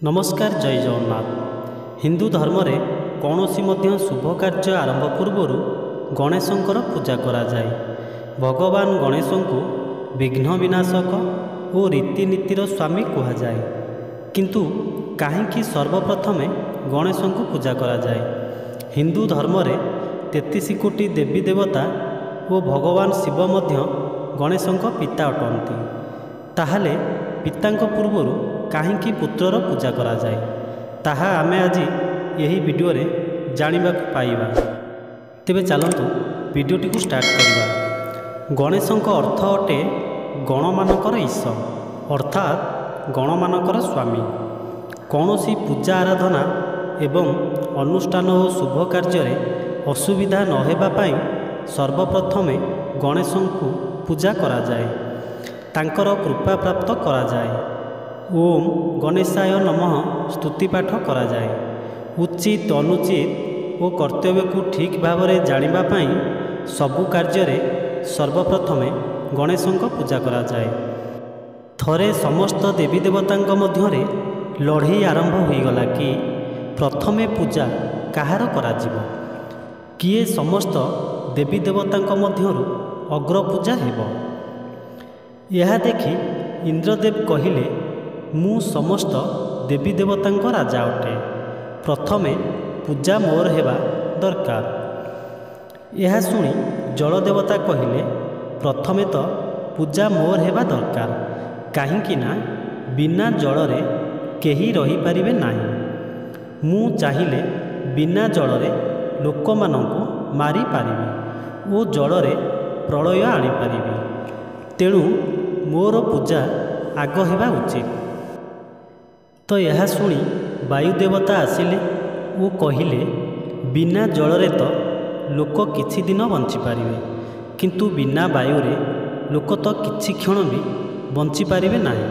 नमस्कार जय जगन्नाथ। हिंदू धर्म रे कौनसी मध्य शुभ कार्य आरंभ पूर्वर गणेशंकर पूजा करा जाए। भगवान गणेश को विघ्न विनाशक और रीतिनीतिर स्वामी कहा जाए, किंतु कहीं सर्वप्रथम गणेश को पूजा करा जाए। हिंदू धर्म रे 33 कोटी देवी देवता और भगवान शिव मध्य गणेशंक पिता अटंती। ताहले पितांक पूर्वर कहीं पुत्रर पूजा करा जाए ताहा आमे आज यही वीडियो रे जानिबा पाइबा। तेबे चलतु वीडियोटी को स्टार्ट करवा। गणेशंक अर्थ अटे गणमानकर ईश्वर अर्थात गणमानकर स्वामी। कौनसी पूजा आराधना एवं अनुष्ठान और शुभ कार्य असुविधा न हेबा पाई सर्वप्रथम गणेशंकु पूजा करा जाए, तांकर कृपा प्राप्त करा जाए। ओम गणेशाय नमः स्तुति पाठ करा जाए। उचित अनुचित और कर्तव्य को ठीक भाव में जानिबा पाई सबु कार्य सर्वप्रथम गणेशंक पूजा करा जाए। थरे समस्त देवी देवतांक मध्यरे लड़ाई आरंभ हो गला कि प्रथमे पूजा कहार कराजिबो, किए समस्त देवी देवतांक मध्यरु अग्र पूजा हेबो। यह देखि इंद्रदेव कहिले मु समस्त देवी देवतांक राजा अटे, प्रथमे पूजा मोर हेबा दरकार। यह सुनी जल देवता कहिले प्रथमे तो पूजा मोर हेबा दरकार, कहीं ना बिना जल रे केही रही पारिबे नाही। मु चाहिले बिना जल रे लोक मानंकु मारी पारिबी ओ जल रे प्रलय आनी पारिबी, तेणु मोर पूजा आग हेबा उचित। तो यह सुनी वायुदेवता आसिले और कहिले बिना जल रे तो लोक किछि दिन बंची पारिबे, किंतु बिना वायु रे लोक तो किछि क्षण भी बंची पारिबे नाही।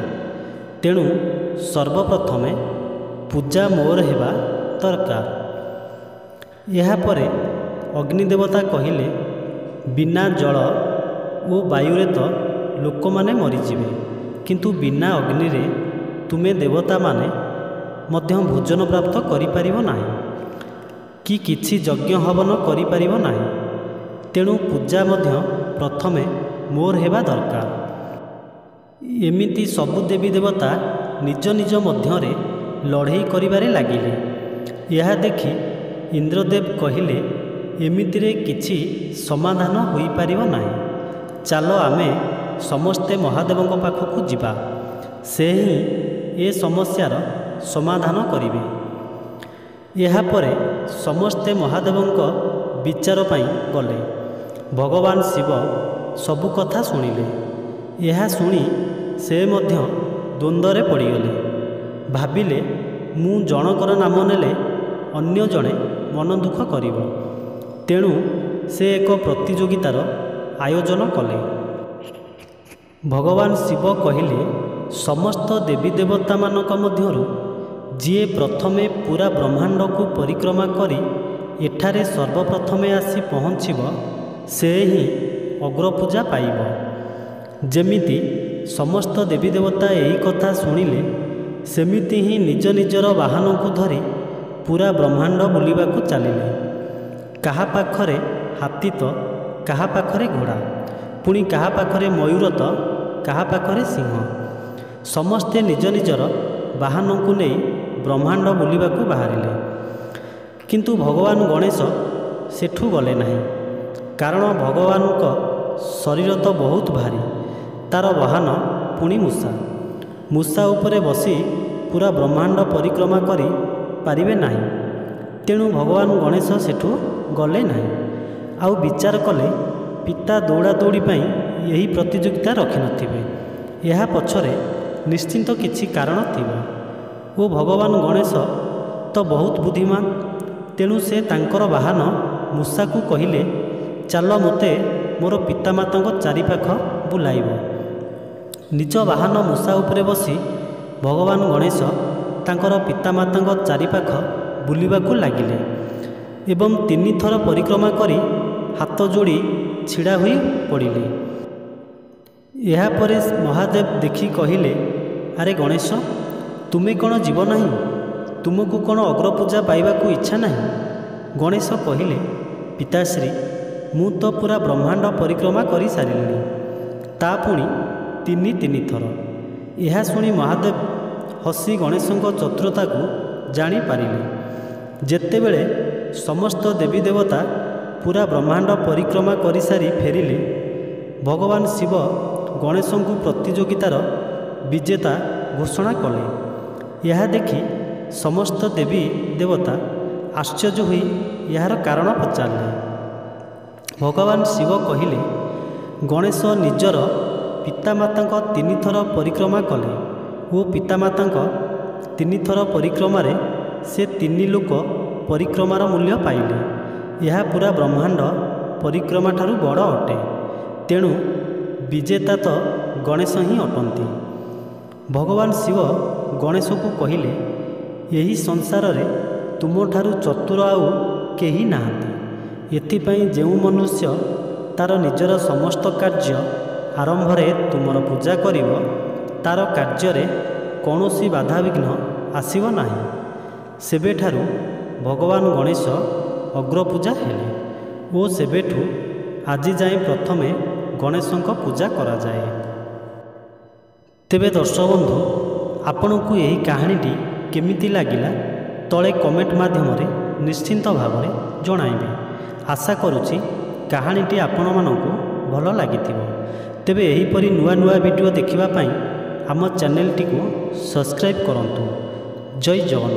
तेणु सर्वप्रथम पूजा मोर हेबा दरकार। यह परे अग्निदेवता कहिले बिना जल और वायु रे तो लोक माने मरीजिबे, किंतु बिना अग्नि रे तुमे देवता माने मध्य भोजन प्राप्त करि परिबो नाही कि किछि यज्ञ हवन करि परिबो नाही। तेणु पूजा मध्य प्रथमे मोर हेबा दरकार। एमिति सबु देवी देवता निज निज मध्यरे लड़ाई करिबारे लागिले। यह देखि इंद्रदेव कहिले एमितिरे किछि समाधान होई परिबो नाही, चलो आमे समस्ते महादेवंक पाखकु जिबा, से ही ए समस्यार समाधान करिवे। यह परे समस्ते महादेवंक विचार पाई गले। भगवान शिव सबु कथा सुनिले। यह सुनी से मध्य द्वंद्वरे पड़ीगले। भाविले मु जनकर नाम नेले अन्य जणे मन दुख करिब, तेणु से एक प्रतियोगितार आयोजन कले। भगवान शिव कहिले समस्त देवी देवता मानक मध्यरु जिए प्रथमे पूरा ब्रह्मांड को परिक्रमा करी एठारे सर्वप्रथमे आसी पहुँचब से ही अग्रपूजा पाइब। जेमिति समस्त देवी देवता यही कथा शुणिले सेमिति ही निज निजर वाहन को धरी पूरा ब्रह्मांड बुलिबा को चलिले। कहा पाखरे हाथी तो कहा पाखरे घोड़ा, पुणी कहा पाखरे मयूर तो कहा पाखरे सिंह। समस्ते निज निजर वाहन को नहीं ब्रह्मांड बुलिबा को बाहरिले, किंतु भगवान गणेश सेठू गले नहीं, कारण भगवान को शरीर तो बहुत भारी, तार वाहन पुणी मूषा। मूषा उपरे बसी पूरा ब्रह्मांड परिक्रमा करी पारिबे नाही, तेणु भगवान गणेश सेठू गले नहीं। आउ विचार कले पिता दौड़ा दौड़ी पाई यही प्रतियोगिता रखि नथिबे, यह पछरे निश्चिंत किछि कारण थिबो। ओ भगवान गणेश तो बहुत बुद्धिमान, तेणु से तांकर वाहन मूषा को कहिले चल मते मोर पितामाता चारिपाख बुलाइब। निज वाहन मूषा उपरे बसी भगवान गणेश तांकर पितामाता चारिपाख बुलिबाकू लागिले एवं 3 थर परिक्रमा करी हाथ जोड़ी छिड़ा हुई पड़िले। यह परे महादेव देखि कहिले अरे गणेश ତୁମେ କ'ଣ ଯିବ ନାହିଁ? ତୁମକୁ କ'ଣ ଅଗ୍ରପୂଜା ପାଇବାକୁ ଇଚ୍ଛା ନାହିଁ? ଗଣେଶ କହିଲେ, ପିତାଶ୍ରୀ, ମୁଁ ତ ପୁରା ବ୍ରହ୍ମାଣ୍ଡ ପରିକ୍ରମା କରିସାରିଲିଣି, ତା ପୁଣି ତିନି ଥର। ଏହା ଶୁଣି ମହାଦେବ ହସି ଗଣେଶଙ୍କ ଚତୁରତାକୁ ଜାଣିପାରିଲେ। ଯେତେବେଳେ ସମସ୍ତ ଦେବୀ ଦେବତା ପୁରା ବ୍ରହ୍ମାଣ୍ଡ ପରିକ୍ରମା କରିସାରି ଫେରିଲେ, ଭଗବାନ ଶିବ ଗଣେଶଙ୍କୁ ପ୍ରତିଯୋଗିତାର ବିଜେତା ଘୋଷଣା କଲେ। ଏହା ଦେଖି ସମସ୍ତ ଦେବୀ ଦେବତା ଆଶ୍ଚର୍ଯ୍ୟ ହୋଇ ଏହାର କାରଣ ପଚାରିଲେ। ଭଗବାନ ଶିବ କହିଲେ, ଗଣେଶ ନିଜର ପିତାମାତାଙ୍କ 3 ଥର ପରିକ୍ରମା କଲେ ଓ ପିତାମାତାଙ୍କ 3 ଥର ପରିକ୍ରମାରେ ସେ 3 ଲୋକ ପରିକ୍ରମାର ମୂଲ୍ୟ ପାଇଲେ। ଏହା ପୁରା ବ୍ରହ୍ମାଣ୍ଡ ପରିକ୍ରମା ଠାରୁ ବଡ଼ ଅଟେ। ତେଣୁ ବିଜେତା ତ ଗଣେଶ ହିଁ ଅଟନ୍ତି। ଭଗବାନ ଶିବ ଗଣେଶକୁ କହିଲେ, ଏହି ସଂସାରରେ ତୁମଠାରୁ ଚତୁର ଆଉ କେହି ନାହାନ୍ତି। ଏଥିପାଇଁ ଯେଉଁ ମନୁଷ୍ୟ ତାର ନିଜର ସମସ୍ତ କାର୍ଯ୍ୟ ଆରମ୍ଭରେ ତୁମର ପୂଜା କରିବ, ତାର କାର୍ଯ୍ୟରେ କୌଣସି ବାଧାବିଘ୍ନ ଆସିବ ନାହିଁ। ସେବେଠାରୁ ଭଗବାନ ଗଣେଶ ଅଗ୍ରପୂଜା ହେଲେ ଓ ସେବେଠୁ ଆଜି ଯାଏଁ ପ୍ରଥମେ ଗଣେଶଙ୍କ ପୂଜା କରାଯାଏ। ତେବେ ଦର୍ଶକ ବନ୍ଧୁ, ଆପଣଙ୍କୁ ଏହି କାହାଣୀଟି କେମିତି ଲାଗିଲା ତଳେ କମେଣ୍ଟ ମାଧ୍ୟମରେ ନିଶ୍ଚିନ୍ତ ଭାବରେ ଜଣାଇବେ। ଆଶା କରୁଛି କାହାଣୀଟି ଆପଣମାନଙ୍କୁ ଭଲ ଲାଗିଥିବ। ତେବେ ଏହିପରି ନୂଆ ନୂଆ ଭିଡ଼ିଓ ଦେଖିବା ପାଇଁ ଆମ ଚ୍ୟାନେଲଟିକୁ ସବସ୍କ୍ରାଇବ୍ କରନ୍ତୁ। ଜୟ ଜଗନ୍ନାଥ।